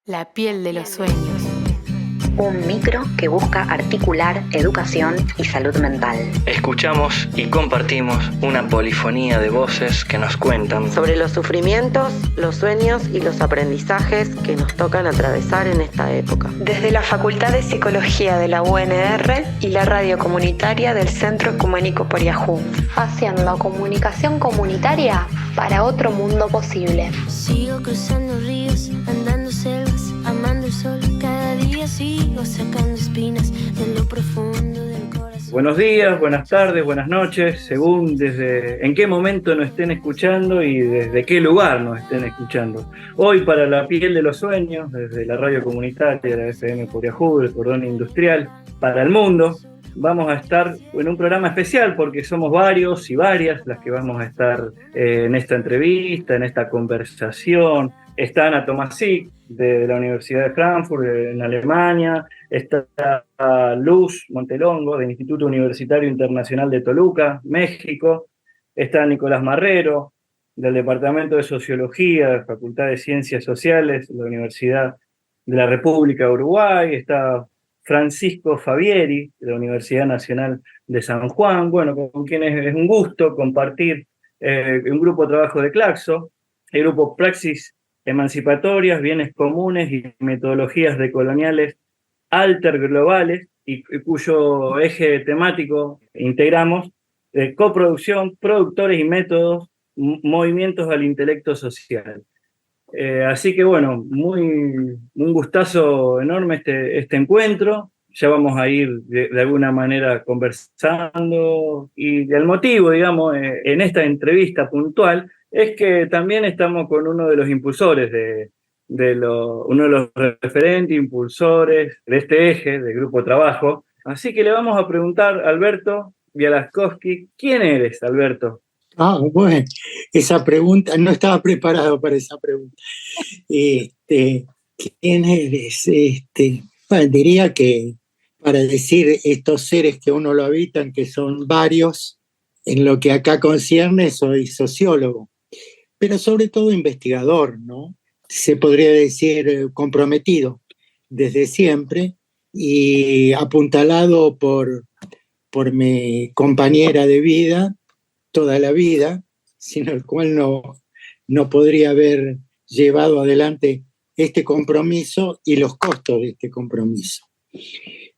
La piel de los sueños. Un micro que busca articular educación y salud mental. Escuchamos y compartimos una polifonía de voces que nos cuentan sobre los sufrimientos, los sueños y los aprendizajes que nos tocan atravesar en esta época. Desde la Facultad de Psicología de la UNR y la radio comunitaria del Centro Ecuménico Poriajú. Haciendo comunicación comunitaria para otro mundo posible. Sigo cruzando ríos, andando selvas, amando el sol. Cada día sigo sacando espinas de lo profundo del corazón. Buenos días, buenas tardes, buenas noches, según desde en qué momento nos estén escuchando y desde qué lugar nos estén escuchando. Hoy para La Piel de los Sueños, desde la radio comunitaria, la FM Poriajú, el Cordón Industrial, para el mundo, vamos a estar en un programa especial porque somos varios y varias las que vamos a estar en esta entrevista, en esta conversación. Está Ana Tomasic, de la Universidad de Frankfurt, en Alemania. Está Luz Montelongo, del Instituto Universitario Internacional de Toluca, México. Está Nicolás Marrero, del Departamento de Sociología, de la Facultad de Ciencias Sociales, de la Universidad de la República de Uruguay. Está Francisco Fabieri, de la Universidad Nacional de San Juan, con quienes es un gusto compartir un grupo de trabajo de Claxo, el grupo Praxis Emancipatorias, Bienes Comunes y Metodologías Decoloniales Alterglobales, y cuyo eje temático integramos coproducción, productores y métodos, movimientos al intelecto social. Así que un gustazo enorme este encuentro. Ya vamos a ir de alguna manera conversando, y el motivo, digamos, en esta entrevista puntual es que también estamos con uno de los impulsores, uno de los referentes impulsores de este eje del grupo de trabajo. Así que le vamos a preguntar a Alberto Bielaskowski. ¿Quién eres, Alberto? Bueno, esa pregunta, no estaba preparado para esa pregunta. ¿Quién eres? Diría que para decir estos seres que uno lo habitan, que son varios, en lo que acá concierne, soy sociólogo, pero sobre todo investigador, ¿no? Se podría decir comprometido desde siempre y apuntalado por mi compañera de vida, toda la vida, sin el cual no podría haber llevado adelante este compromiso y los costos de este compromiso.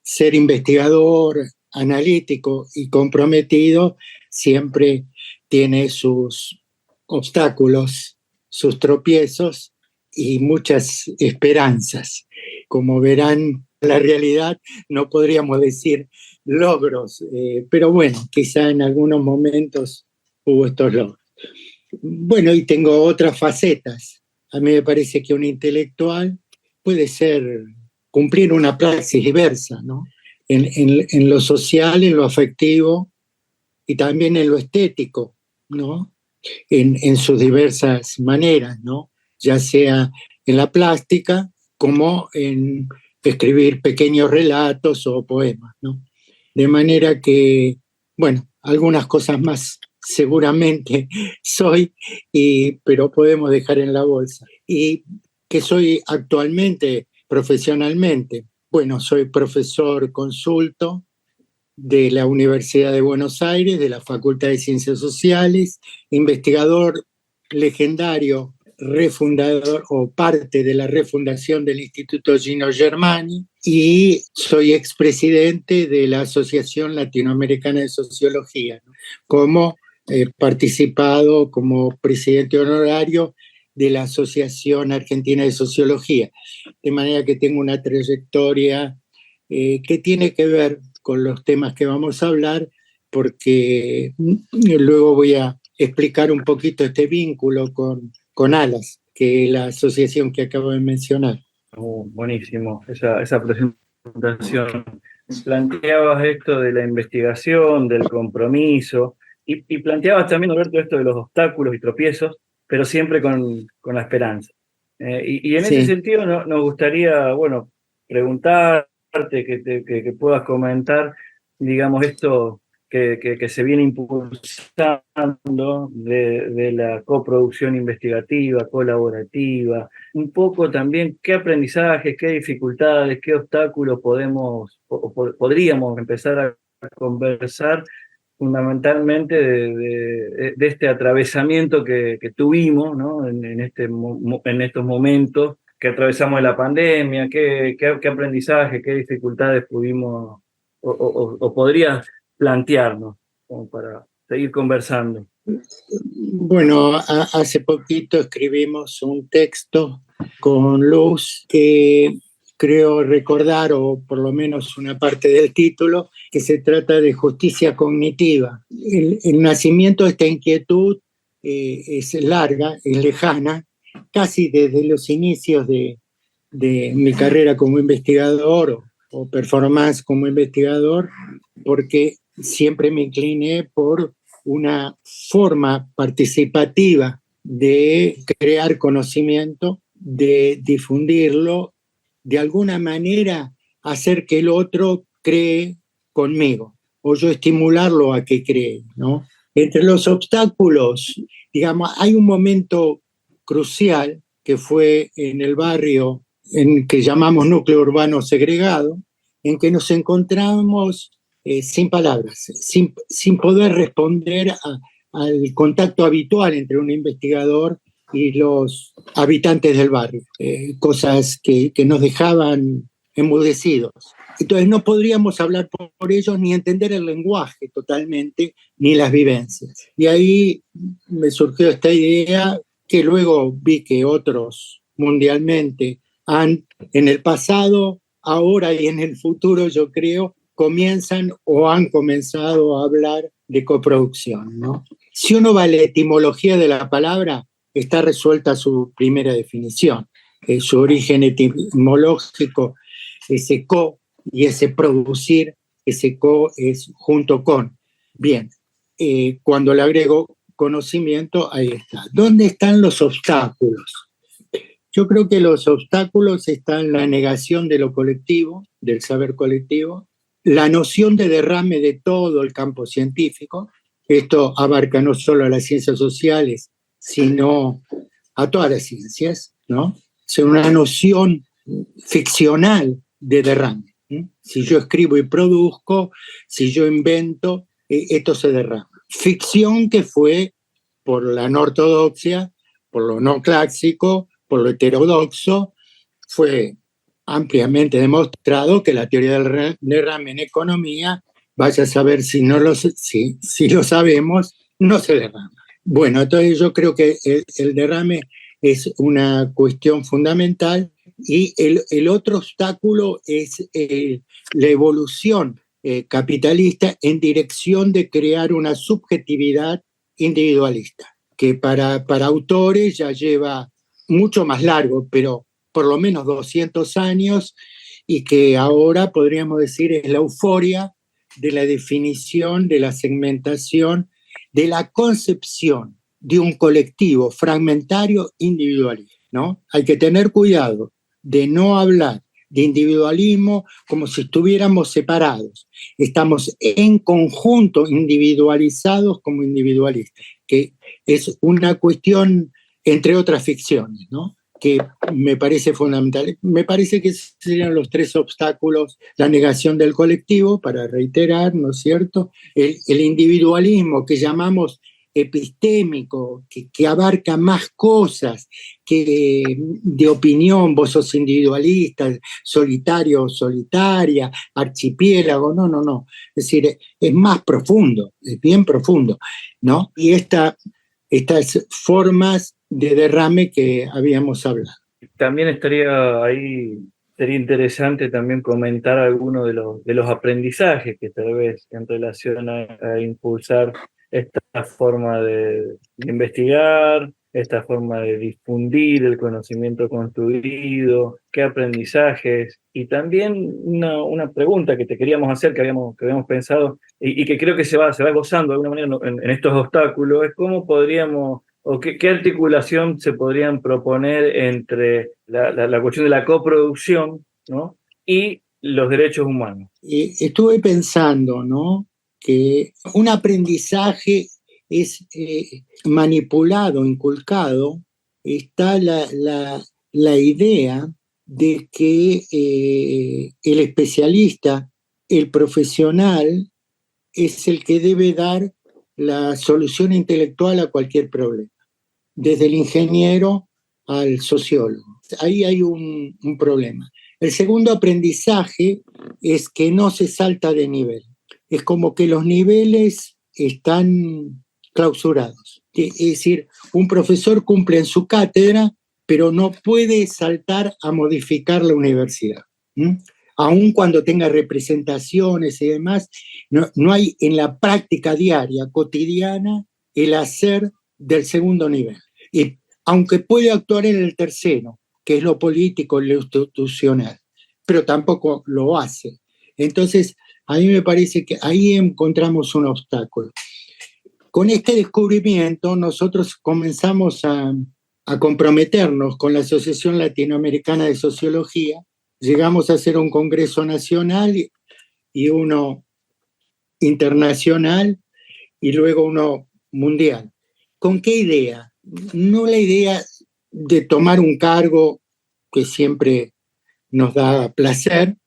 Ser investigador, analítico y comprometido siempre tiene sus obstáculos, sus tropiezos y muchas esperanzas. Como verán, la realidad no podríamos decir logros, pero bueno, quizá en algunos momentos hubo estos logros. Bueno, y tengo otras facetas. A mí me parece que un intelectual puede cumplir una praxis diversa, ¿no? En lo social, en lo afectivo y también en lo estético, ¿no? En sus diversas maneras, ¿no? Ya sea en la plástica como en escribir pequeños relatos o poemas, ¿no? De manera que, algunas cosas más seguramente soy, pero podemos dejar en la bolsa. ¿Y que soy actualmente, profesionalmente? Bueno, soy profesor consulto de la Universidad de Buenos Aires, de la Facultad de Ciencias Sociales, investigador legendario, refundador o parte de la refundación del Instituto Gino Germani, y soy expresidente de la Asociación Latinoamericana de Sociología, ¿no? Como participado como presidente honorario de la Asociación Argentina de Sociología, de manera que tengo una trayectoria que tiene que ver con los temas que vamos a hablar, porque luego voy a explicar un poquito este vínculo con ALAS, que es la asociación que acabo de mencionar. Buenísimo, esa presentación. Planteabas esto de la investigación, del compromiso, y planteabas también, Alberto, esto de los obstáculos y tropiezos, pero siempre con la esperanza. Y en ese sentido nos gustaría, preguntarte, que puedas comentar, digamos, esto que se viene impulsando de la coproducción investigativa, colaborativa, un poco también qué aprendizajes, qué dificultades, qué obstáculos podríamos empezar a conversar fundamentalmente de este atravesamiento que tuvimos, ¿no? en estos momentos que atravesamos de la pandemia, qué aprendizaje, qué dificultades pudimos o podrías plantearnos como para seguir conversando. Bueno, hace poquito escribimos un texto con Luz que creo recordar, o por lo menos una parte del título, que se trata de justicia cognitiva. El nacimiento de esta inquietud es larga, es lejana, casi desde los inicios de mi carrera como investigador o performance como investigador, porque siempre me incliné por una forma participativa de crear conocimiento, de difundirlo, de alguna manera hacer que el otro cree conmigo, o yo estimularlo a que cree, ¿no? Entre los obstáculos, digamos, hay un momento crucial que fue en el barrio en que llamamos núcleo urbano segregado, en que nos encontramos sin palabras, sin poder responder al contacto habitual entre un investigador y los habitantes del barrio, cosas que nos dejaban enmudecidos. Entonces no podríamos hablar por ellos ni entender el lenguaje totalmente, ni las vivencias. Y ahí me surgió esta idea que luego vi que otros mundialmente han, en el pasado, ahora y en el futuro, yo creo, comienzan o han comenzado a hablar de coproducción, ¿no? Si uno va a la etimología de la palabra, está resuelta su primera definición. Su origen etimológico, ese co y ese producir, ese co es junto con. Bien, cuando le agrego conocimiento, ahí está. ¿Dónde están los obstáculos? Yo creo que los obstáculos están en la negación de lo colectivo, del saber colectivo, la noción de derrame de todo el campo científico. Esto abarca no solo a las ciencias sociales, sino a todas las ciencias, ¿no? Es una noción ficcional de derrame. Si yo escribo y produzco, si yo invento, esto se derrama. Ficción que fue por la no ortodoxia, por lo no clásico, por lo heterodoxo, fue ampliamente demostrado que la teoría del derrame en economía, vaya a saber si lo sabemos, no se derrama. Bueno, entonces yo creo que el derrame es una cuestión fundamental y el otro obstáculo es la evolución capitalista en dirección de crear una subjetividad individualista, que para autores ya lleva mucho más largo, pero por lo menos 200 años, y que ahora podríamos decir es la euforia de la definición, de la segmentación, de la concepción de un colectivo fragmentario individualista, ¿no? Hay que tener cuidado de no hablar de individualismo como si estuviéramos separados. Estamos en conjunto individualizados como individualistas, que es una cuestión entre otras ficciones, ¿no? Que me parece fundamental. Me parece que serían los tres obstáculos: la negación del colectivo, para reiterar, ¿no es cierto? El individualismo que llamamos epistémico, que abarca más cosas que de opinión, vos sos individualista, solitario o solitaria, archipiélago, no. Es decir, es más profundo, es bien profundo, ¿no? Y estas formas de derrame que habíamos hablado. También sería interesante también comentar algunos de los aprendizajes que tal vez en relación a impulsar esta forma de investigar, esta forma de difundir el conocimiento construido, qué aprendizajes, y también una pregunta que te queríamos hacer, que habíamos pensado, y que creo que se va gozando de alguna manera en estos obstáculos, es cómo podríamos, o qué articulación se podrían proponer entre la cuestión de la coproducción, ¿no?, y los derechos humanos. Estuve pensando, ¿no?, que un aprendizaje es manipulado, inculcado, está la idea de que el especialista, el profesional, es el que debe dar la solución intelectual a cualquier problema, desde el ingeniero al sociólogo. Ahí hay un problema. El segundo aprendizaje es que no se salta de nivel. Es como que los niveles están clausurados. Es decir, un profesor cumple en su cátedra, pero no puede saltar a modificar la universidad. Aun cuando tenga representaciones y demás, no hay en la práctica diaria, cotidiana, el hacer del segundo nivel. Y aunque puede actuar en el tercero, que es lo político, lo institucional, pero tampoco lo hace. Entonces, a mí me parece que ahí encontramos un obstáculo. Con este descubrimiento, nosotros comenzamos a comprometernos con la Asociación Latinoamericana de Sociología. Llegamos a hacer un congreso nacional y uno internacional y luego uno mundial. ¿Con qué idea? No la idea de tomar un cargo que siempre nos da placer,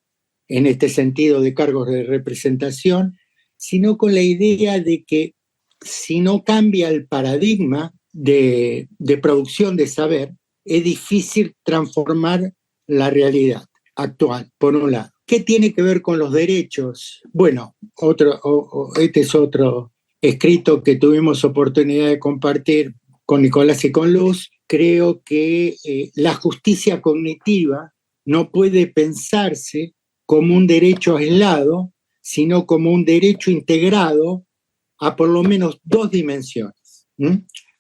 en este sentido de cargos de representación, sino con la idea de que si no cambia el paradigma de producción de saber, es difícil transformar la realidad actual, por un lado. ¿Qué tiene que ver con los derechos? Bueno, este es otro escrito que tuvimos oportunidad de compartir con Nicolás y con Luz. Creo que la justicia cognitiva no puede pensarse como un derecho aislado, sino como un derecho integrado a por lo menos dos dimensiones.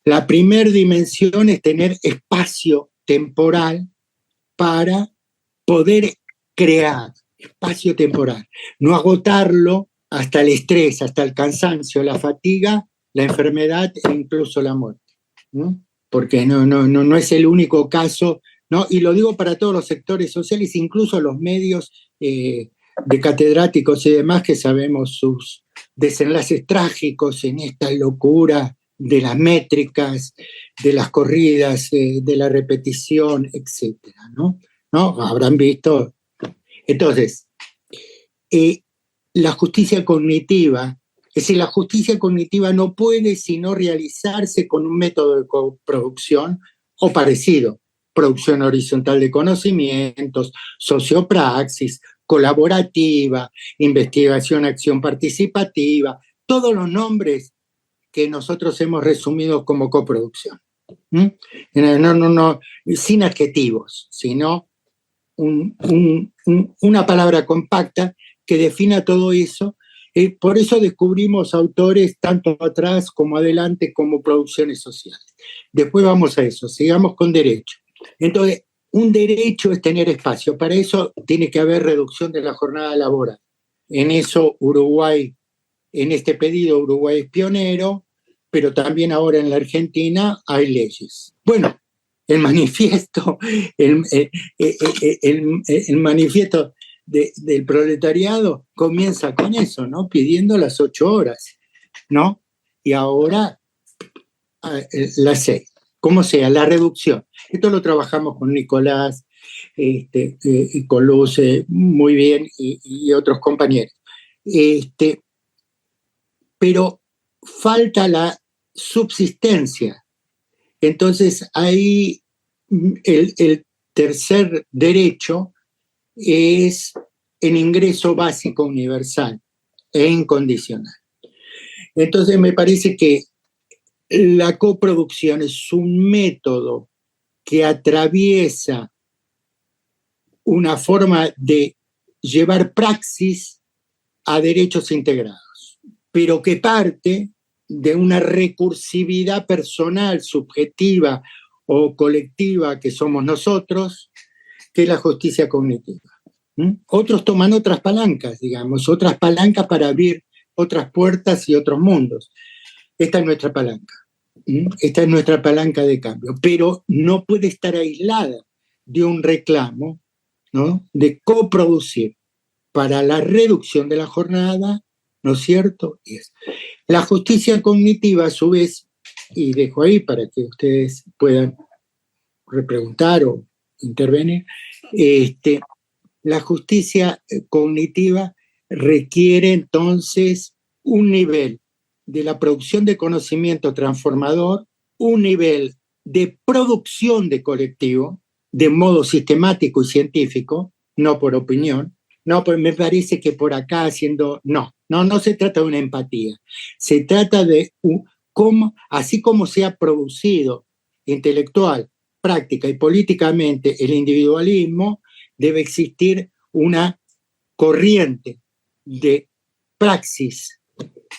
La primera dimensión es tener espacio temporal para poder crear, espacio temporal, no agotarlo hasta el estrés, hasta el cansancio, la fatiga, la enfermedad e incluso la muerte. Porque no es el único caso, ¿no? Y lo digo para todos los sectores sociales, incluso los medios de catedráticos y demás, que sabemos sus desenlaces trágicos en esta locura de las métricas, de las corridas, de la repetición, etcétera, ¿no? Habrán visto. Entonces, la justicia cognitiva, es decir, la justicia cognitiva no puede sino realizarse con un método de coproducción o parecido, producción horizontal de conocimientos, sociopraxis, colaborativa, investigación, acción participativa, todos los nombres que nosotros hemos resumido como coproducción. No, sin adjetivos, sino una palabra compacta que defina todo eso. Por eso descubrimos autores tanto atrás como adelante como producciones sociales. Después vamos a eso, sigamos con derecho. Entonces, un derecho es tener espacio. Para eso tiene que haber reducción de la jornada laboral. En eso Uruguay, en este pedido Uruguay es pionero, pero también ahora en la Argentina hay leyes. Bueno, el manifiesto, el manifiesto del proletariado comienza con eso, ¿no? Pidiendo las 8 horas, ¿no? Y ahora las 6. Como sea, la reducción. Esto lo trabajamos con Nicolás, y con Luz, muy bien, y otros compañeros. Pero falta la subsistencia. Entonces, ahí el tercer derecho es el ingreso básico universal e incondicional. Entonces, me parece que la coproducción es un método que atraviesa una forma de llevar praxis a derechos integrados, pero que parte de una recursividad personal, subjetiva o colectiva que somos nosotros, que es la justicia cognitiva. Otros toman otras palancas, digamos, otras palancas para abrir otras puertas y otros mundos. Esta es nuestra palanca. Esta es nuestra palanca de cambio, pero no puede estar aislada de un reclamo, ¿no?, de coproducir para la reducción de la jornada, ¿no es cierto? La justicia cognitiva, a su vez, y dejo ahí para que ustedes puedan repreguntar o intervenir, la justicia cognitiva requiere entonces un nivel de la producción de conocimiento transformador, un nivel de producción de colectivo, de modo sistemático y científico, no por opinión. No, pues me parece que por acá haciendo... No se trata de una empatía. Se trata de cómo, así como se ha producido intelectual, práctica y políticamente el individualismo, debe existir una corriente de praxis,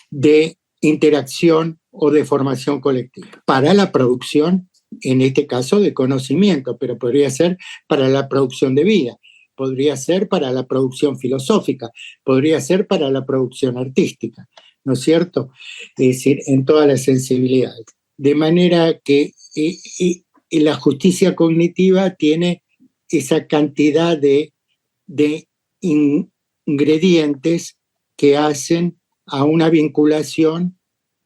de interacción o de formación colectiva para la producción, en este caso, de conocimiento, pero podría ser para la producción de vida, podría ser para la producción filosófica, podría ser para la producción artística, ¿no es cierto? Es decir, en todas las sensibilidades. De manera que la justicia cognitiva tiene esa cantidad de ingredientes que hacen a una vinculación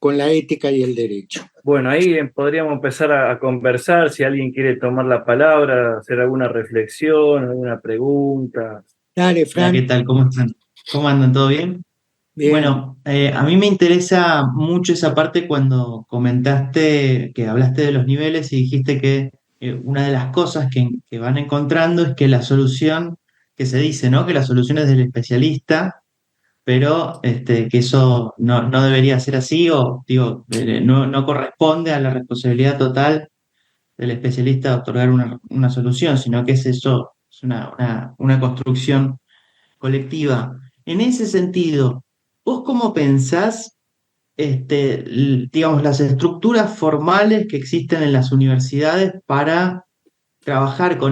con la ética y el derecho. Bueno, ahí podríamos empezar a conversar, si alguien quiere tomar la palabra, hacer alguna reflexión, alguna pregunta. Dale, Fran. Hola, ¿qué tal? ¿Cómo están? ¿Cómo andan? ¿Todo bien? Bien. Bueno, a mí me interesa mucho esa parte cuando comentaste, que hablaste de los niveles y dijiste que una de las cosas que van encontrando es que la solución, que se dice, ¿no? Que la solución es del especialista, pero que eso no debería ser así, o digo, no corresponde a la responsabilidad total del especialista otorgar una solución, sino que es una construcción colectiva. En ese sentido, ¿vos cómo pensás, digamos, las estructuras formales que existen en las universidades para trabajar con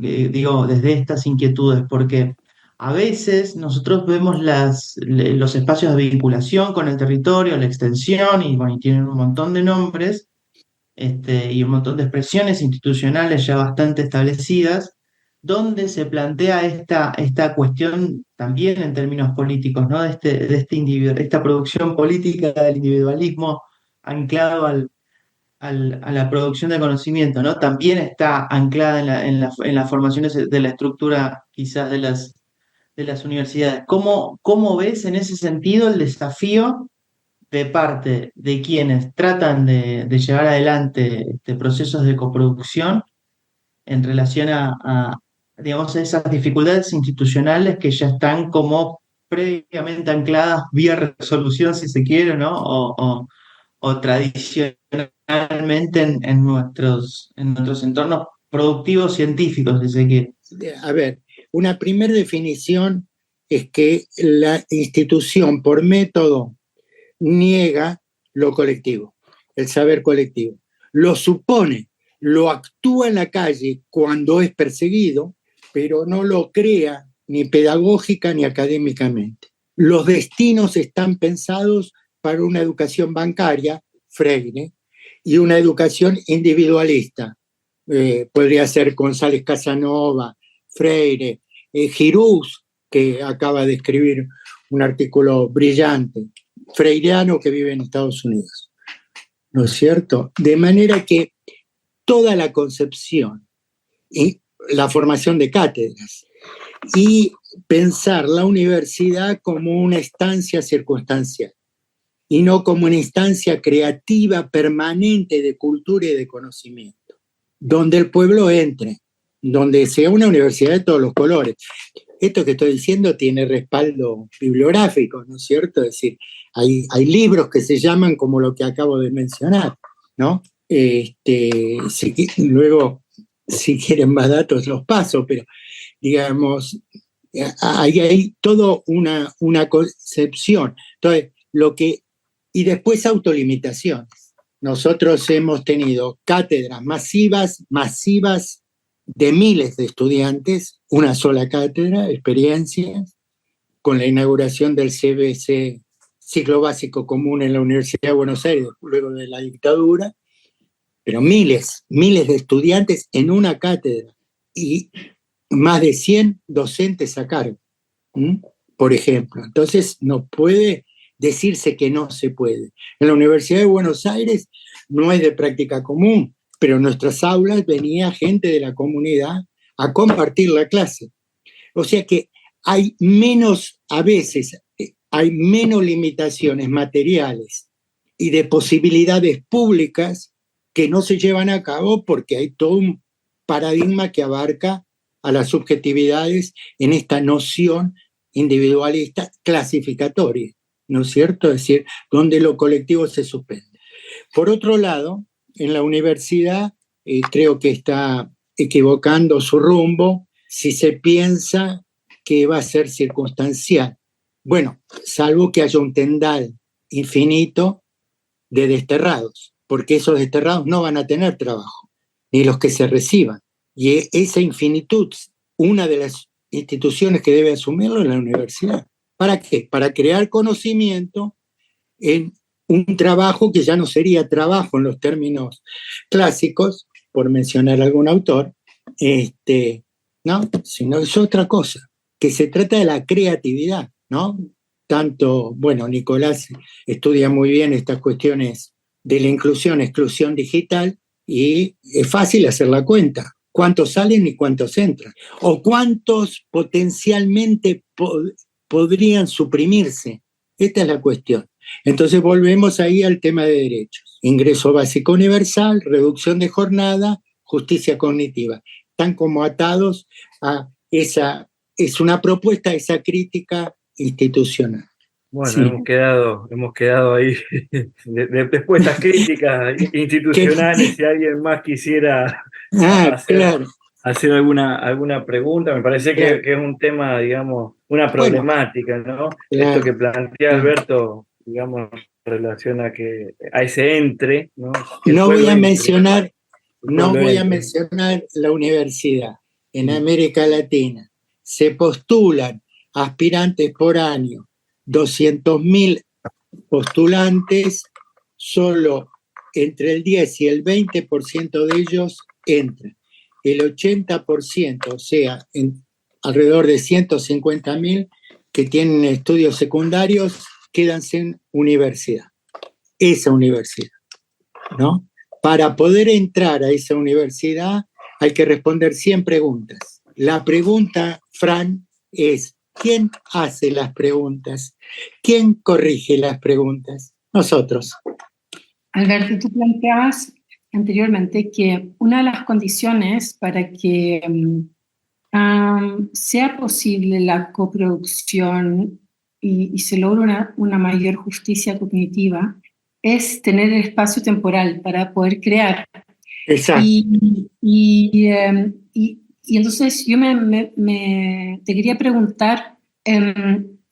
digo, desde estas inquietudes? Porque a veces nosotros vemos los espacios de vinculación con el territorio, la extensión, y bueno, y tienen un montón de nombres, y un montón de expresiones institucionales ya bastante establecidas, donde se plantea esta cuestión también en términos políticos, ¿no? Esta producción política del individualismo anclado a la producción de conocimiento, ¿no? También está anclada en las formaciones de la estructura quizás de las universidades. ¿Cómo ves en ese sentido el desafío de parte de quienes tratan de llevar adelante procesos de coproducción en relación digamos, a esas dificultades institucionales que ya están como previamente ancladas vía resolución, si se quiere, ¿no? O tradicionalmente en nuestros entornos productivos científicos, si se quiere? A ver, una primera definición es que la institución por método niega lo colectivo, el saber colectivo. Lo supone, lo actúa en la calle cuando es perseguido, pero no lo crea ni pedagógica ni académicamente. Los destinos están pensados para una educación bancaria, Freire, y una educación individualista. Podría ser González Casanova, Freire, Girús, que acaba de escribir un artículo brillante, freireano que vive en Estados Unidos, ¿no es cierto? De manera que toda la concepción y la formación de cátedras y pensar la universidad como una estancia circunstancial y no como una instancia creativa permanente de cultura y de conocimiento, donde el pueblo entre, donde sea una universidad de todos los colores. Esto que estoy diciendo tiene respaldo bibliográfico, ¿no es cierto? Es decir, hay libros que se llaman como lo que acabo de mencionar, ¿no? Luego, si quieren más datos, los paso, pero digamos, hay toda una concepción. Entonces, y después autolimitaciones. Nosotros hemos tenido cátedras masivas de miles de estudiantes, una sola cátedra, experiencias, con la inauguración del CBC, Ciclo Básico Común en la Universidad de Buenos Aires, luego de la dictadura, pero miles de estudiantes en una cátedra y más de 100 docentes a cargo. por ejemplo. Entonces no puede decirse que no se puede. En la Universidad de Buenos Aires no es de práctica común, pero en nuestras aulas venía gente de la comunidad a compartir la clase. O sea que hay menos, a veces, hay menos limitaciones materiales y de posibilidades públicas que no se llevan a cabo porque hay todo un paradigma que abarca a las subjetividades en esta noción individualista clasificatoria, ¿no es cierto? Es decir, donde lo colectivo se suspende. Por otro lado, en la universidad creo que está equivocando su rumbo si se piensa que va a ser circunstancial. Bueno, salvo que haya un tendal infinito de desterrados, porque esos desterrados no van a tener trabajo, ni los que se reciban. Y esa infinitud, una de las instituciones que debe asumirlo es la universidad. ¿Para qué? Para crear conocimiento en un trabajo que ya no sería trabajo en los términos clásicos, por mencionar algún autor, ¿no? Sino es otra cosa, que se trata de la creatividad, ¿no? Tanto, bueno, Nicolás estudia muy bien estas cuestiones de la inclusión, exclusión digital, y es fácil hacer la cuenta. ¿Cuántos salen y cuántos entran? O cuántos potencialmente podrían suprimirse. Esta es la cuestión. Entonces volvemos ahí al tema de derechos. Ingreso básico universal, reducción de jornada, justicia cognitiva. Están como atados a esa, es una propuesta a esa crítica institucional. Bueno, sí. hemos quedado ahí después de estas críticas institucionales. Si alguien más quisiera hacer alguna pregunta, me parece que es un tema, digamos, una problemática, ¿no? Claro. Esto que plantea Alberto, digamos, en relación a ese entre, ¿no? No voy a mencionar la universidad. En América Latina se postulan aspirantes por año, 200.000 postulantes, solo entre el 10 y el 20% de ellos entran. El 80%, o sea, alrededor de 150.000 que tienen estudios secundarios, quedan sin universidad. Esa universidad, ¿no? Para poder entrar a esa universidad hay que responder 100 preguntas. La pregunta, Fran, es: ¿quién hace las preguntas? ¿Quién corrige las preguntas? Nosotros. Alberto, tú planteabas anteriormente que una de las condiciones para que sea posible la coproducción y se logre una mayor justicia cognitiva es tener el espacio temporal para poder crear. Exacto. Y entonces yo te quería preguntar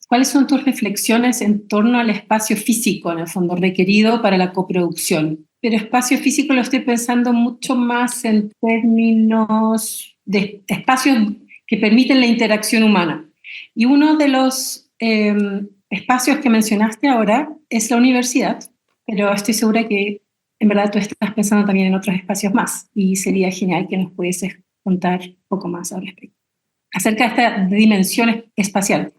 cuáles son tus reflexiones en torno al espacio físico, en el fondo, requerido para la coproducción. Pero espacio físico lo estoy pensando mucho más en términos de espacios que permiten la interacción humana. Y uno de los espacios que mencionaste ahora es la universidad, pero estoy segura que en verdad tú estás pensando también en otros espacios más, y sería genial que nos pudieses contar un poco más al respecto, acerca de esta dimensión espacial.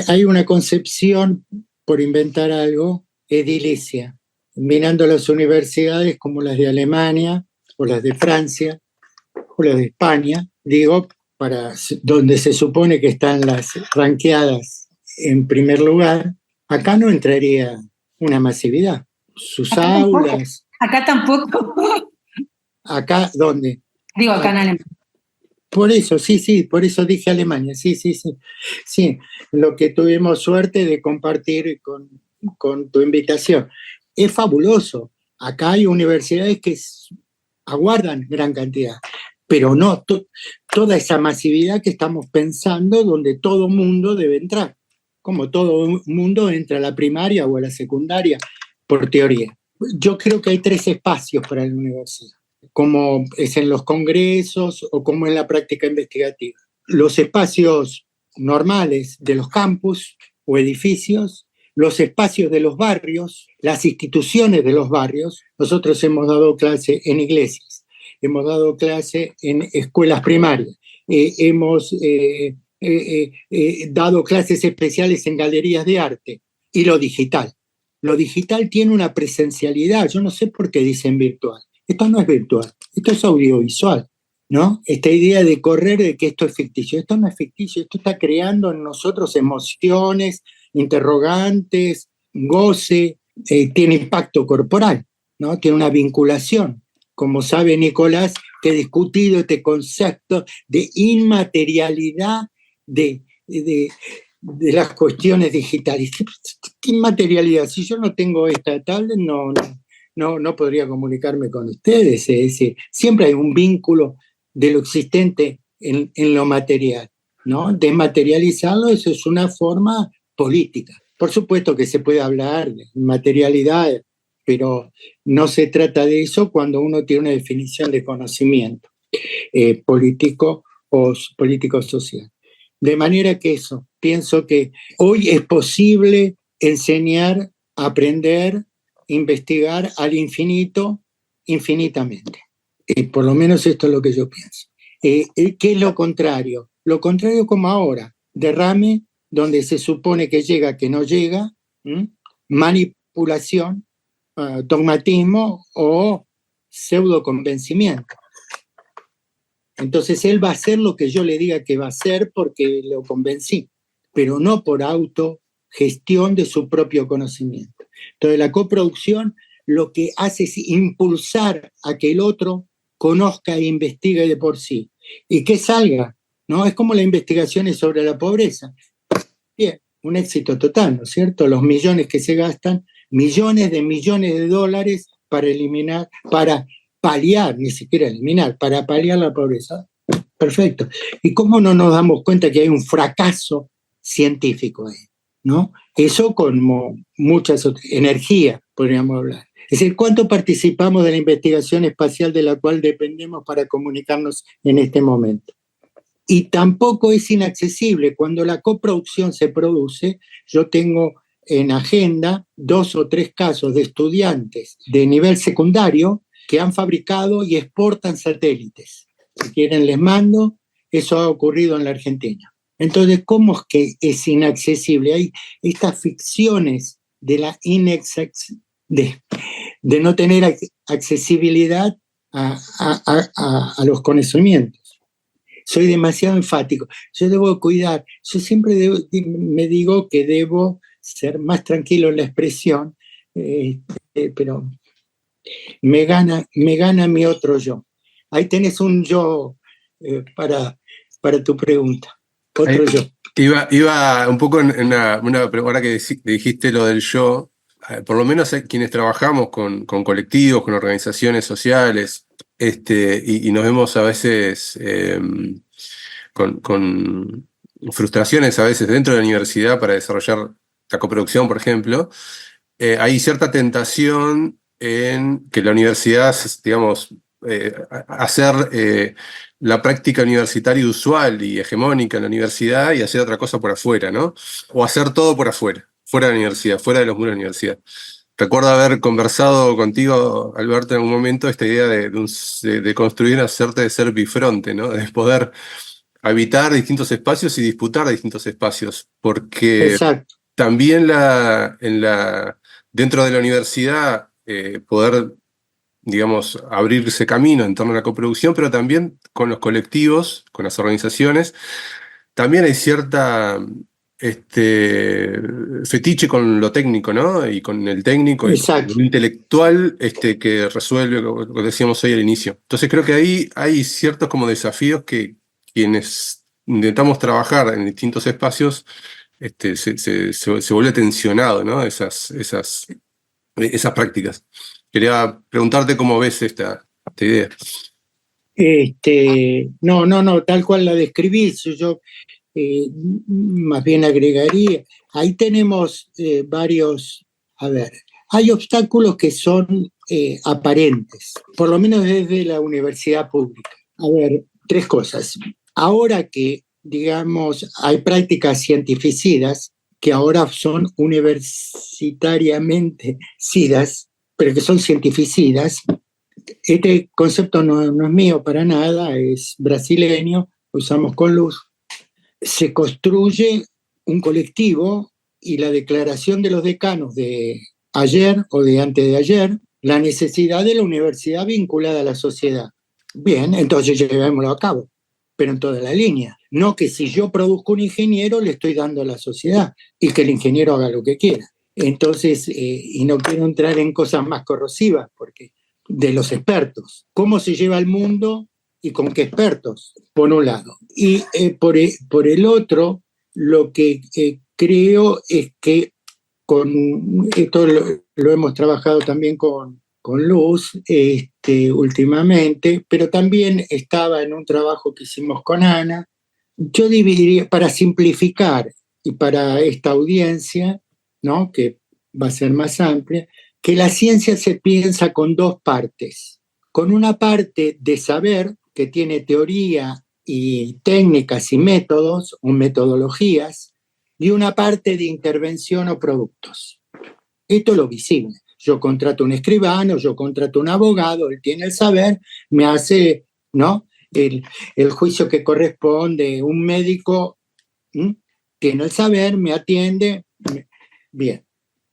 Hay una concepción, por inventar algo, edilicia, mirando las universidades como las de Alemania, o las de Francia, o las de España, digo, para donde se supone que están las ranqueadas en primer lugar. Acá no entraría una masividad. Sus aulas... Acá tampoco. ¿Acá dónde? Digo, acá en Alemania. Por eso, sí, por eso dije Alemania, sí. Sí, lo que tuvimos suerte de compartir con tu invitación. Es fabuloso. Acá hay universidades que aguardan gran cantidad, pero no toda esa masividad que estamos pensando, donde todo mundo debe entrar. Como todo mundo entra a la primaria o a la secundaria, por teoría. Yo creo que hay 3 espacios para la universidad, como es en los congresos o como en la práctica investigativa. Los espacios normales de los campus o edificios, los espacios de los barrios, las instituciones de los barrios. Nosotros hemos dado clase en iglesias, hemos dado clase en escuelas primarias, hemos dado clases especiales en galerías de arte. Y lo digital. Lo digital tiene una presencialidad. Yo no sé por qué dicen virtual. Esto no es virtual, esto es audiovisual, ¿no? Esta idea de correr de que esto es ficticio. Esto no es ficticio, esto está creando en nosotros emociones, interrogantes, goce, tiene impacto corporal, ¿no? Tiene una vinculación. Como sabe Nicolás, que he discutido este concepto de inmaterialidad de las cuestiones digitales. ¿Qué inmaterialidad? Si yo no tengo esta tablet, no podría comunicarme con ustedes. Es decir, siempre hay un vínculo de lo existente en lo material, ¿no? Desmaterializarlo, eso es una forma política. Por supuesto que se puede hablar de materialidad, pero no se trata de eso cuando uno tiene una definición de conocimiento político o político-social. De manera que eso, pienso que hoy es posible enseñar, aprender, investigar al infinito, infinitamente. Por lo menos esto es lo que yo pienso. ¿Qué es lo contrario? Lo contrario como ahora, derrame, donde se supone que llega, que no llega, manipulación, dogmatismo o pseudo-convencimiento. Entonces él va a hacer lo que yo le diga que va a hacer porque lo convencí, pero no por autogestión de su propio conocimiento. Entonces la coproducción lo que hace es impulsar a que el otro conozca e investigue de por sí. Y que salga, ¿no? Es como las investigaciones sobre la pobreza. Bien, un éxito total, ¿no es cierto? Los millones que se gastan, millones de dólares para eliminar, para paliar, ni siquiera eliminar, para paliar la pobreza. Perfecto. ¿Y cómo no nos damos cuenta que hay un fracaso científico ahí, ¿no? Eso con muchas otras, energía, podríamos hablar. Es decir, ¿cuánto participamos de la investigación espacial de la cual dependemos para comunicarnos en este momento? Y tampoco es inaccesible. Cuando la coproducción se produce, yo tengo en agenda 2 o 3 casos de estudiantes de nivel secundario que han fabricado y exportan satélites. Si quieren les mando, eso ha ocurrido en la Argentina. Entonces, ¿cómo es que es inaccesible? Hay estas ficciones de la de no tener accesibilidad a los conocimientos. Soy demasiado enfático. Yo debo cuidar. Yo siempre me digo que debo ser más tranquilo en la expresión, pero me gana mi otro yo. Ahí tenés un yo para tu pregunta. Otro yo. Iba un poco en ahora que dijiste lo del yo, por lo menos quienes trabajamos con colectivos, con organizaciones sociales, y nos vemos a veces con frustraciones a veces dentro de la universidad para desarrollar la coproducción, por ejemplo, hay cierta tentación en que la universidad, digamos, hacer la práctica universitaria usual y hegemónica en la universidad y hacer otra cosa por afuera, ¿no? O hacer todo por afuera, fuera de la universidad, fuera de los muros de la universidad. Recuerdo haber conversado contigo, Alberto, en algún momento esta idea de construir una suerte de ser bifronte, ¿no? De poder habitar distintos espacios y disputar distintos espacios, porque Exacto. también dentro de la universidad poder, digamos, abrirse camino en torno a la coproducción, pero también con los colectivos, con las organizaciones, también hay cierta fetiche con lo técnico, ¿no? Y con el técnico y con lo intelectual que resuelve lo que decíamos hoy al inicio. Entonces creo que ahí hay ciertos como desafíos que quienes intentamos trabajar en distintos espacios se vuelve tensionado, ¿no? Esas prácticas. Quería preguntarte cómo ves esta idea. No, tal cual la describís. Yo más bien agregaría, ahí tenemos varios, hay obstáculos que son aparentes, por lo menos desde la universidad pública. 3 cosas. Ahora que, digamos, hay prácticas cientificidas, que ahora son universitariamente cidas, pero que son cientificidas. Este concepto no es mío para nada, es brasileño, lo usamos con luz. se construye un colectivo y la declaración de los decanos de ayer o de antes de ayer, la necesidad de la universidad vinculada a la sociedad. Bien, entonces llevémoslo a cabo, pero en toda la línea. No que si yo produzco un ingeniero le estoy dando a la sociedad y que el ingeniero haga lo que quiera. Entonces, y no quiero entrar en cosas más corrosivas, porque de los expertos, cómo se lleva el mundo y con qué expertos, por un lado. Y por el otro, lo que creo es que con esto lo hemos trabajado también con Luz últimamente, pero también estaba en un trabajo que hicimos con Ana. Yo dividiría, para simplificar y para esta audiencia, ¿no?, que va a ser más amplia, que la ciencia se piensa con dos partes. Con una parte de saber, que tiene teoría y técnicas y métodos o metodologías, y una parte de intervención o productos. Esto es lo visible. Yo contrato un escribano, yo contrato un abogado, él tiene el saber, me hace, ¿no?, el juicio que corresponde, un médico tiene el saber, me atiende, bien.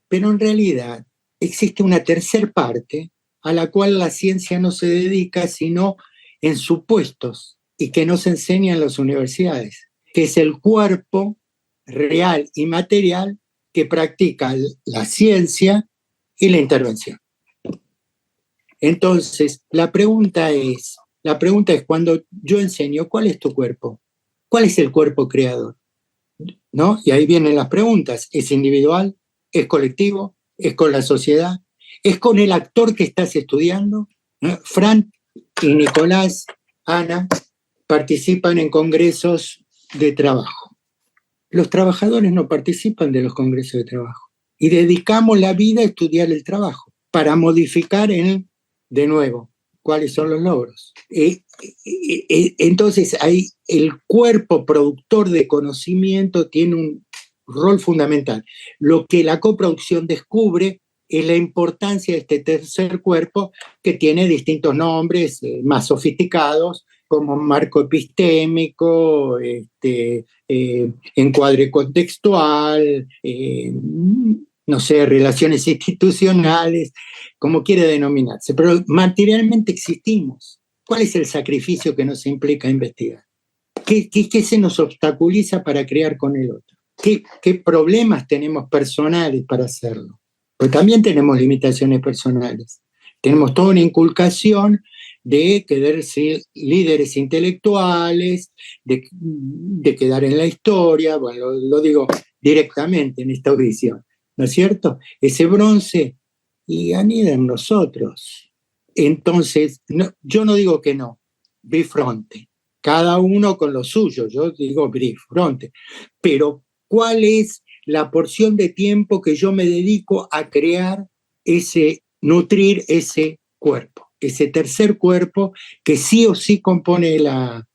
Pero en realidad existe una tercera parte a la cual la ciencia no se dedica sino en supuestos y que no se enseña en las universidades, que es el cuerpo real y material que practica la ciencia y la intervención. Entonces, la pregunta es cuando yo enseño, ¿cuál es tu cuerpo? ¿Cuál es el cuerpo creador? ¿No? Y ahí vienen las preguntas. ¿Es individual? ¿Es colectivo? ¿Es con la sociedad? ¿Es con el actor que estás estudiando? ¿No? Fran y Nicolás, Ana, participan en congresos de trabajo. Los trabajadores no participan de los congresos de trabajo. Y dedicamos la vida a estudiar el trabajo para modificar de nuevo, cuáles son los logros. Entonces, ahí el cuerpo productor de conocimiento tiene un rol fundamental. Lo que la coproducción descubre es la importancia de este tercer cuerpo, que tiene distintos nombres más sofisticados, como marco epistémico, encuadre contextual, no sé, relaciones institucionales, como quiere denominarse. Pero materialmente existimos. ¿Cuál es el sacrificio que nos implica investigar? ¿Qué se nos obstaculiza para crear con el otro? ¿Qué problemas tenemos personales para hacerlo? Pues también tenemos limitaciones personales. Tenemos toda una inculcación de querer ser líderes intelectuales, de quedar en la historia. Bueno, lo digo directamente en esta audición, ¿no es cierto? Ese bronce y anida en nosotros. Entonces, yo no digo que no, bifronte, cada uno con lo suyo, yo digo bifronte, pero ¿cuál es la porción de tiempo que yo me dedico a crear nutrir ese cuerpo, ese tercer cuerpo que sí o sí compone la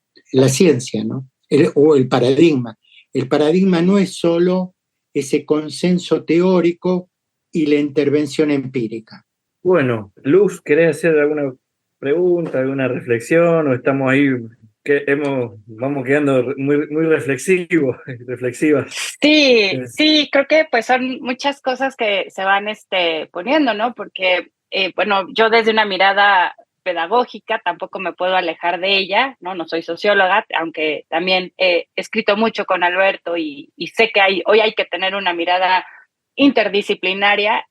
ciencia, ¿no? O el paradigma. El paradigma no es solo ese consenso teórico y la intervención empírica. Bueno, Luz, ¿querés hacer alguna pregunta, alguna reflexión? ¿O estamos ahí vamos quedando muy reflexivos, reflexivas? Sí, creo que pues son muchas cosas que se van poniendo, ¿no? Porque, bueno, yo desde una mirada pedagógica tampoco me puedo alejar de ella, ¿no? No soy socióloga, aunque también he escrito mucho con Alberto y sé que hoy hay que tener una mirada interdisciplinaria.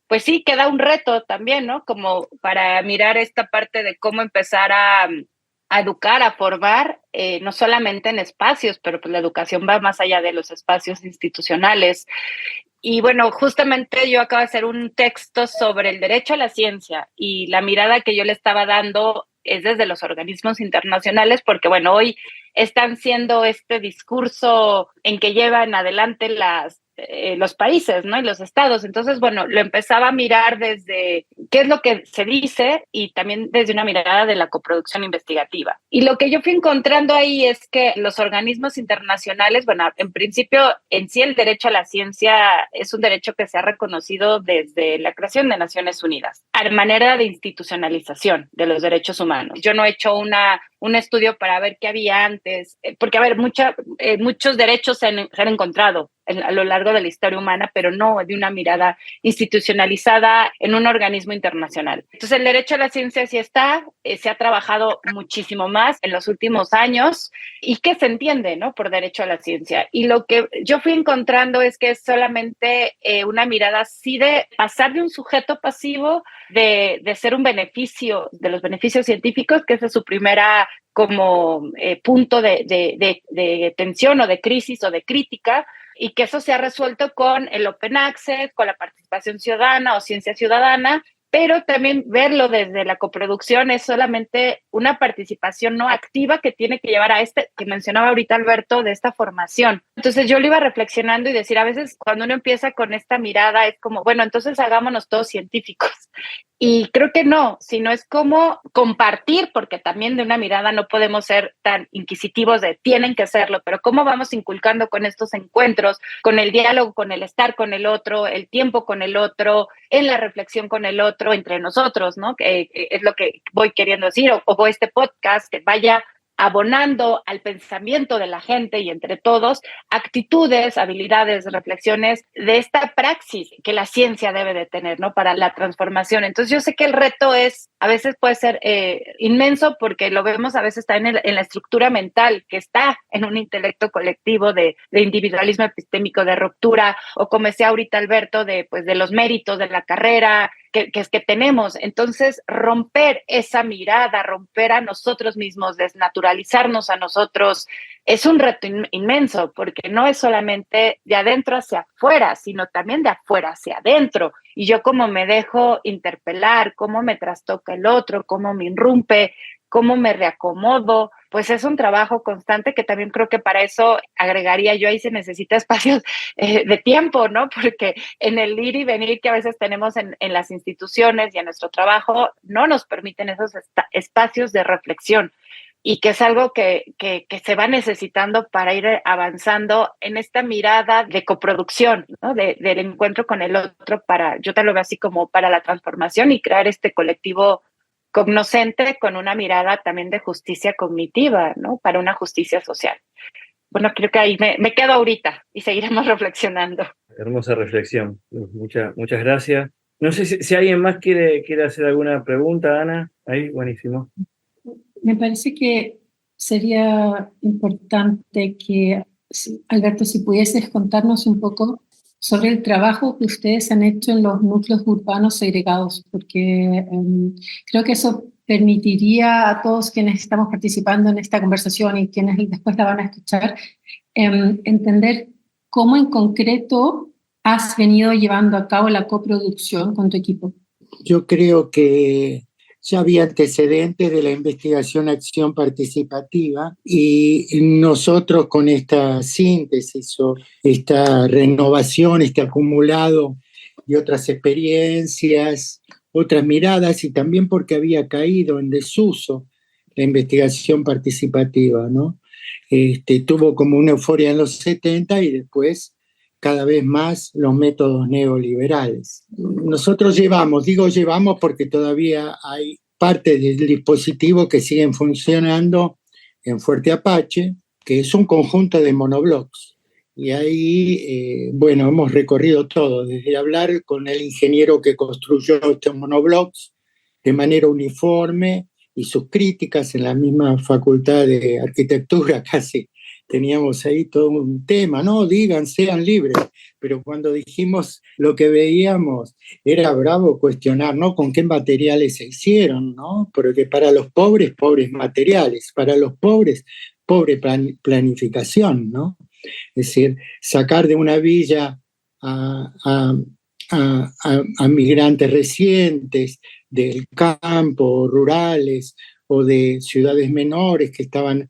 Pues sí, queda un reto también, ¿no? Como para mirar esta parte de cómo empezar a educar, a formar, no solamente en espacios, pero pues la educación va más allá de los espacios institucionales. Y bueno, justamente yo acabo de hacer un texto sobre el derecho a la ciencia y la mirada que yo le estaba dando es desde los organismos internacionales, porque bueno, hoy están siendo este discurso en que llevan adelante las los países, ¿no? Y los estados. Entonces, bueno, lo empezaba a mirar desde qué es lo que se dice y también desde una mirada de la coproducción investigativa. Y lo que yo fui encontrando ahí es que los organismos internacionales, bueno, en principio, en sí el derecho a la ciencia es un derecho que se ha reconocido desde la creación de Naciones Unidas, a manera de institucionalización de los derechos humanos. Yo no he hecho un estudio para ver qué había antes, porque, a ver, muchos derechos se han encontrado a lo largo de la historia humana, pero no de una mirada institucionalizada en un organismo internacional. Entonces, el derecho a la ciencia sí está, se ha trabajado muchísimo más en los últimos años. ¿Y qué se entiende, no, por derecho a la ciencia? Y lo que yo fui encontrando es que es solamente una mirada así de pasar de un sujeto pasivo, de ser un beneficio, de los beneficios científicos, que esa es su primera como punto de tensión o de crisis o de crítica, y que eso se ha resuelto con el Open Access, con la participación ciudadana o ciencia ciudadana, pero también verlo desde la coproducción es solamente una participación no activa que tiene que llevar a que mencionaba ahorita Alberto, de esta formación. Entonces yo lo iba reflexionando y decir, a veces cuando uno empieza con esta mirada es como, bueno, entonces hagámonos todos científicos. Y creo que no, sino es como compartir, porque también de una mirada no podemos ser tan inquisitivos de tienen que serlo, pero cómo vamos inculcando con estos encuentros, con el diálogo, con el estar con el otro, el tiempo con el otro, en la reflexión con el otro, entre nosotros, ¿no? Que es lo que voy queriendo decir, o este podcast que vaya abonando al pensamiento de la gente y entre todos actitudes, habilidades, reflexiones de esta praxis que la ciencia debe de tener, ¿no? Para la transformación. Entonces yo sé que el reto a veces puede ser inmenso, porque lo vemos a veces está en la estructura mental, que está en un intelecto colectivo de individualismo epistémico, de ruptura, o como decía ahorita Alberto, de los méritos de la carrera que tenemos. Entonces, romper esa mirada, romper a nosotros mismos, desnaturalizarnos a nosotros, es un reto inmenso, porque no es solamente de adentro hacia afuera, sino también de afuera hacia adentro. Y yo cómo me dejo interpelar, cómo me trastoca el otro, cómo me irrumpe, cómo me reacomodo, pues es un trabajo constante que también creo que para eso agregaría yo, ahí se necesita espacios de tiempo, ¿no? Porque en el ir y venir que a veces tenemos en las instituciones y en nuestro trabajo, no nos permiten esos espacios de reflexión, y que es algo que se va necesitando para ir avanzando en esta mirada de coproducción, ¿no? Del encuentro con el otro, yo te lo veo así como para la transformación y crear este colectivo cognoscente con una mirada también de justicia cognitiva, ¿no? Para una justicia social. Bueno, creo que ahí me quedo ahorita y seguiremos reflexionando. Hermosa reflexión. Muchas gracias. No sé si alguien más quiere hacer alguna pregunta, Ana. Ahí, buenísimo. Me parece que sería importante que, Alberto, si pudieses contarnos un poco sobre el trabajo que ustedes han hecho en los núcleos urbanos segregados, porque creo que eso permitiría a todos quienes estamos participando en esta conversación y quienes después la van a escuchar, entender cómo en concreto has venido llevando a cabo la coproducción con tu equipo. Yo creo que ya había antecedentes de la investigación-acción participativa, y nosotros con esta síntesis o esta renovación, este acumulado de otras experiencias, otras miradas, y también porque había caído en desuso la investigación participativa, ¿no? Tuvo como una euforia en los 70 y después cada vez más los métodos neoliberales. Nosotros llevamos porque todavía hay parte del dispositivo que siguen funcionando en Fuerte Apache, que es un conjunto de monoblocks. Y ahí, hemos recorrido todo, desde hablar con el ingeniero que construyó estos monoblocks de manera uniforme y sus críticas en la misma facultad de arquitectura casi. Teníamos ahí todo un tema, no digan, sean libres, pero cuando dijimos lo que veíamos era bravo cuestionar, ¿no? Con qué materiales se hicieron, ¿no? Porque para los pobres materiales, para los pobres, pobre planificación, ¿no? Es decir, sacar de una villa a migrantes recientes del campo, rurales o de ciudades menores que estaban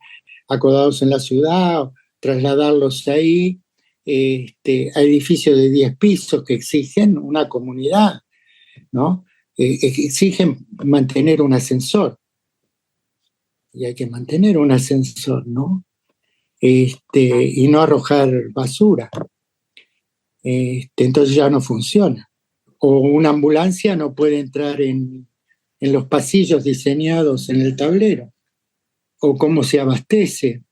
acodados en la ciudad, trasladarlos ahí, a edificios de 10 pisos que exigen una comunidad, ¿no? Exigen mantener un ascensor. Y hay que mantener un ascensor, ¿no? Y no arrojar basura. Entonces ya no funciona. O una ambulancia no puede entrar en los pasillos diseñados en el tablero. O cómo se abastece.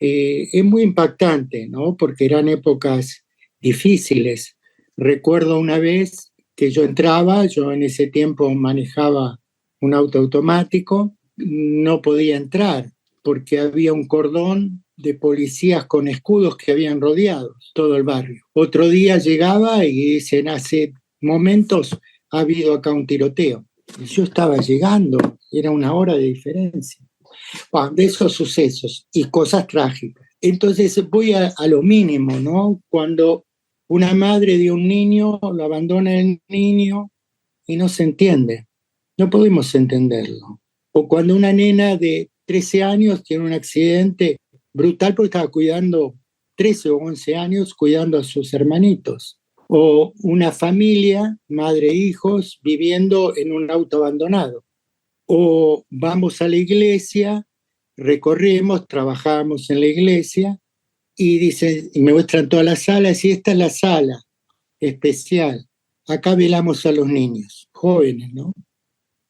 Es muy impactante, ¿no? Porque eran épocas difíciles. Recuerdo una vez que yo en ese tiempo manejaba un auto automático, no podía entrar porque había un cordón de policías con escudos que habían rodeado todo el barrio. Otro día llegaba y dicen, hace momentos ha habido acá un tiroteo. Y yo estaba llegando, era 1 hora de diferencia. Bueno, de esos sucesos y cosas trágicas. Entonces voy a lo mínimo, ¿no? Cuando una madre de un niño, lo abandona el niño y no se entiende. No podemos entenderlo. O cuando una nena de 13 años tiene un accidente brutal porque estaba cuidando, 13 o 11 años, cuidando a sus hermanitos. O una familia, madre e hijos, viviendo en un auto abandonado. O vamos a la iglesia, recorremos, trabajamos en la iglesia y dicen, y me muestran todas las salas, y esta es la sala especial. Acá velamos a los niños, jóvenes, ¿no?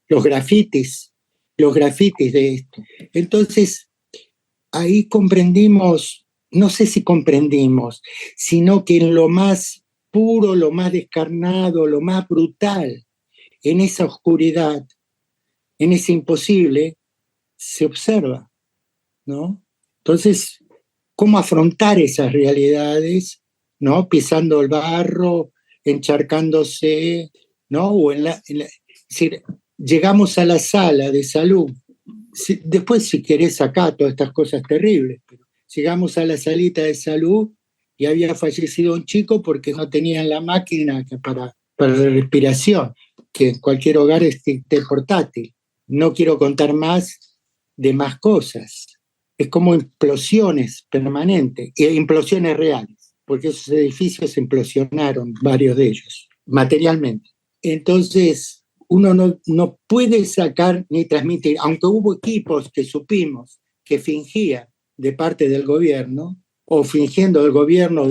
Los grafitis de esto. Entonces, ahí comprendimos, no sé si comprendimos, sino que en lo más puro, lo más descarnado, lo más brutal, en esa oscuridad, en ese imposible, se observa, ¿no? Entonces, ¿cómo afrontar esas realidades, ¿no? Pisando el barro, encharcándose, ¿no? O es decir, llegamos a la sala de salud, después si querés acá todas estas cosas terribles, pero llegamos a la salita de salud y había fallecido un chico porque no tenían la máquina para la respiración, que en cualquier hogar esté portátil. No quiero contar más de más cosas. Es como implosiones permanentes, e implosiones reales, porque esos edificios implosionaron, varios de ellos, materialmente. Entonces, uno no puede sacar ni transmitir, aunque hubo equipos que supimos que fingían de parte del gobierno, o fingiendo del gobierno,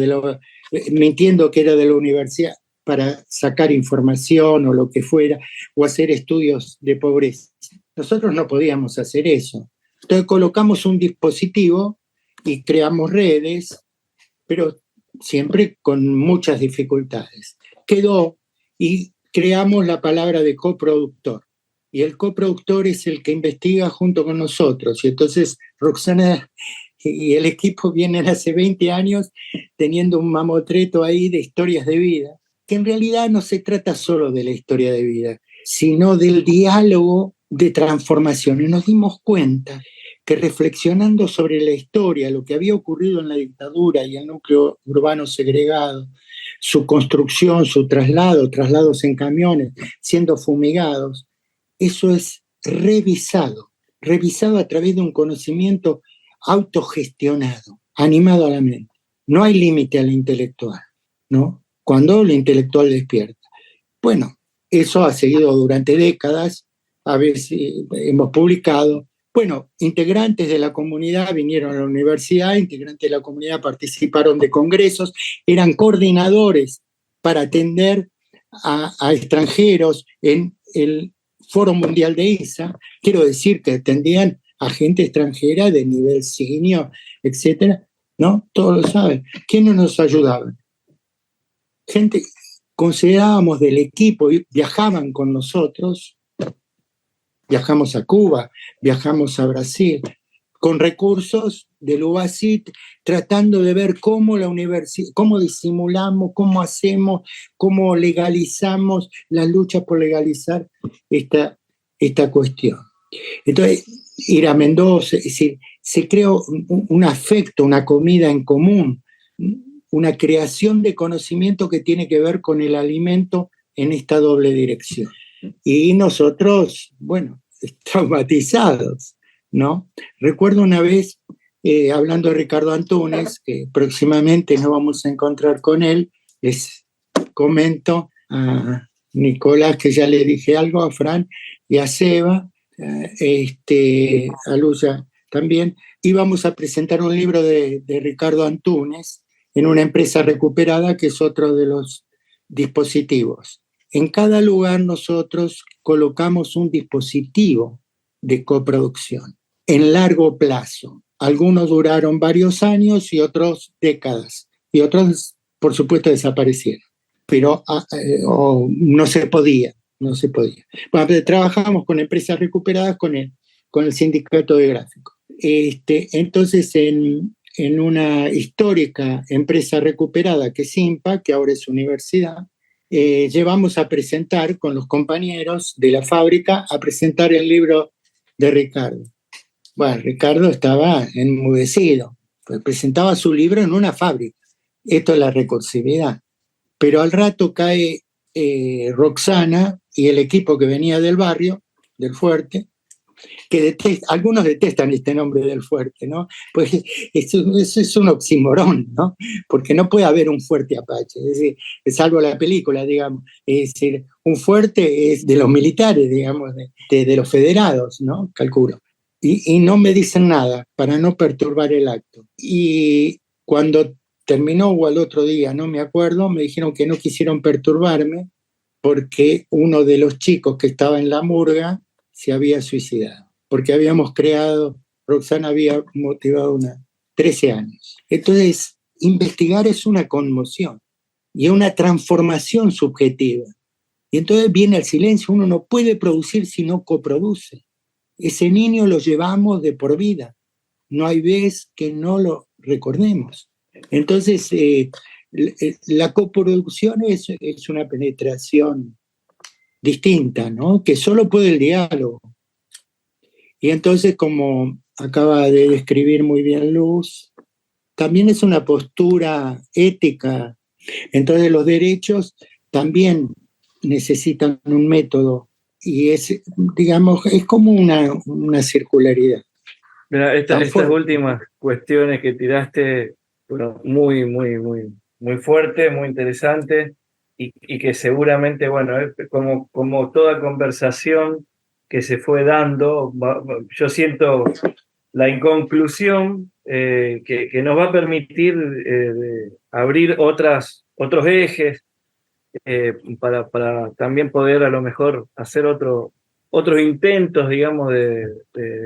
mintiendo que era de la universidad, para sacar información o lo que fuera, o hacer estudios de pobreza. Nosotros no podíamos hacer eso. Entonces colocamos un dispositivo y creamos redes, pero siempre con muchas dificultades. Quedó y creamos la palabra de coproductor. Y el coproductor es el que investiga junto con nosotros. Y entonces Roxana y el equipo vienen hace 20 años teniendo un mamotreto ahí de historias de vida, que en realidad no se trata solo de la historia de vida, sino del diálogo de transformación. Y nos dimos cuenta que reflexionando sobre la historia, lo que había ocurrido en la dictadura y el núcleo urbano segregado, su construcción, su traslados en camiones, siendo fumigados, eso es revisado a través de un conocimiento autogestionado, animado a la mente. No hay límite al intelectual, ¿no? Cuando el intelectual despierta. Bueno, eso ha seguido durante décadas, a veces hemos publicado. Bueno, integrantes de la comunidad vinieron a la universidad, integrantes de la comunidad participaron de congresos, eran coordinadores para atender a extranjeros en el Foro Mundial de ISA. Quiero decir que atendían a gente extranjera de nivel senior, etcétera, ¿no? Todos lo saben. ¿Quiénes nos ayudaban? Gente, considerábamos del equipo, viajaban con nosotros. Viajamos a Cuba, viajamos a Brasil, con recursos del UBASIT, tratando de ver cómo la universidad, cómo disimulamos, cómo hacemos, cómo legalizamos la lucha por legalizar esta cuestión. Entonces, ir a Mendoza, es decir, se creó un afecto, una comida en común, una creación de conocimiento que tiene que ver con el alimento en esta doble dirección. Y nosotros, bueno, traumatizados, ¿no? Recuerdo una vez hablando de Ricardo Antunes, que próximamente nos vamos a encontrar con él, les comento a Nicolás, que ya le dije algo, a Fran y a Seba, a Luya también, íbamos a presentar un libro de Ricardo Antunes en una empresa recuperada, que es otro de los dispositivos. En cada lugar nosotros colocamos un dispositivo de coproducción en largo plazo. Algunos duraron varios años y otros décadas, y otros, por supuesto, desaparecieron. Pero no se podía. Bueno, trabajamos con empresas recuperadas con el sindicato de gráficos. Entonces, en una histórica empresa recuperada que es IMPA, que ahora es universidad, llevamos a presentar con los compañeros de la fábrica, a presentar el libro de Ricardo. Bueno, Ricardo estaba enmudecido, pues presentaba su libro en una fábrica. Esto es la recursividad. Pero al rato cae Roxana y el equipo que venía del barrio, del Fuerte, que algunos detestan este nombre del Fuerte, ¿no? Pues eso es un oxímoron, ¿no? Porque no puede haber un fuerte Apache, es decir, salvo la película, digamos. Es decir, un fuerte es de los militares, digamos, de los federados, ¿no? Calculo. Y no me dicen nada para no perturbar el acto. Y cuando terminó, o al otro día, no me acuerdo, me dijeron que no quisieron perturbarme porque uno de los chicos que estaba en la murga se había suicidado, porque habíamos creado, Roxana había motivado 13 años. Entonces, investigar es una conmoción y una transformación subjetiva. Y entonces viene el silencio, uno no puede producir si no coproduce. Ese niño lo llevamos de por vida, no hay vez que no lo recordemos. Entonces, la coproducción es una penetración distinta, ¿no? Que solo puede el diálogo. Y entonces, como acaba de describir muy bien Luz, también es una postura ética. Entonces los derechos también necesitan un método y es, digamos, es como una circularidad. Mira, estas últimas cuestiones que tiraste, bueno, muy fuertes, muy interesantes, y que seguramente, bueno, como toda conversación que se fue dando, yo siento la inconclusión que nos va a permitir abrir otros ejes para también poder a lo mejor hacer otros intentos, digamos, de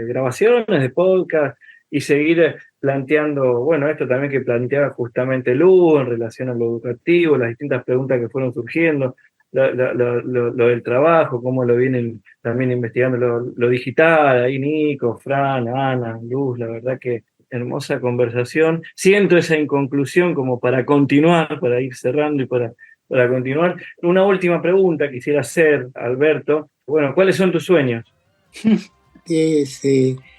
grabaciones, de podcast, y seguir planteando, bueno, esto también que planteaba justamente Lu en relación a lo educativo, las distintas preguntas que fueron surgiendo, lo del trabajo, cómo lo vienen también investigando, lo digital, ahí Nico, Fran, Ana, Luz, la verdad que hermosa conversación. Siento esa inconclusión como para continuar, para ir cerrando y para continuar. Una última pregunta quisiera hacer, Alberto. Bueno, ¿cuáles son tus sueños?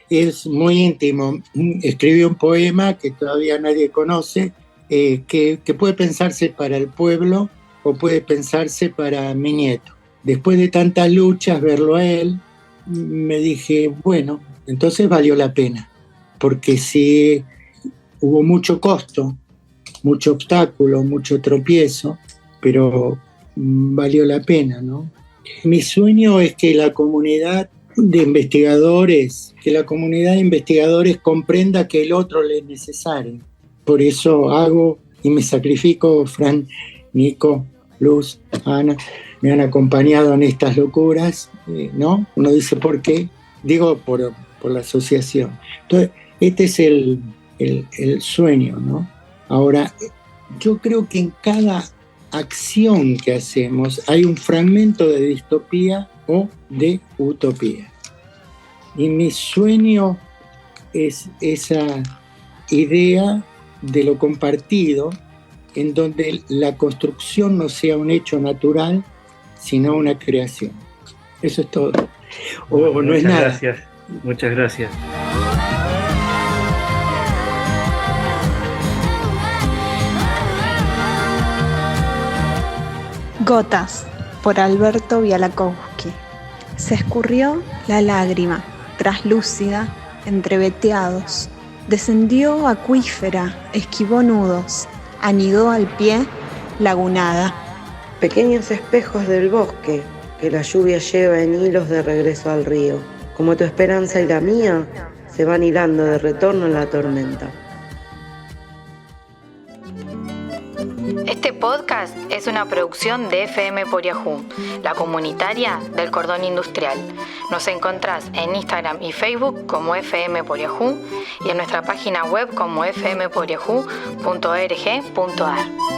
Es muy íntimo. Escribí un poema que todavía nadie conoce, que puede pensarse para el pueblo o puede pensarse para mi nieto. Después de tantas luchas, verlo a él, me dije, bueno, entonces valió la pena, porque sí hubo mucho costo, mucho obstáculo, mucho tropiezo, pero valió la pena, ¿no? Mi sueño es que la comunidad de investigadores comprenda que el otro le es necesario. Por eso hago y me sacrifico. Fran, Nico, Luz, Ana, me han acompañado en estas locuras, ¿no? Uno dice, ¿por qué? Digo, por la asociación. Entonces, este es el sueño, ¿no? Ahora, yo creo que en cada acción que hacemos hay un fragmento de distopía o de utopía. Y mi sueño es esa idea de lo compartido, en donde la construcción no sea un hecho natural, sino una creación. Eso es todo. O no es nada. Gracias. Muchas gracias. Gotas, por Alberto Bialakowski. Se escurrió la lágrima, traslúcida, entre veteados, Descendió acuífera, esquivó nudos, anidó al pie, lagunada. Pequeños espejos del bosque que la lluvia lleva en hilos de regreso al río. Como tu esperanza y la mía se van hilando de retorno en la tormenta. Este podcast es una producción de FM Poriajú, la comunitaria del cordón industrial. Nos encontrás en Instagram y Facebook como FM Poriajú y en nuestra página web como fmporiajú.org.ar.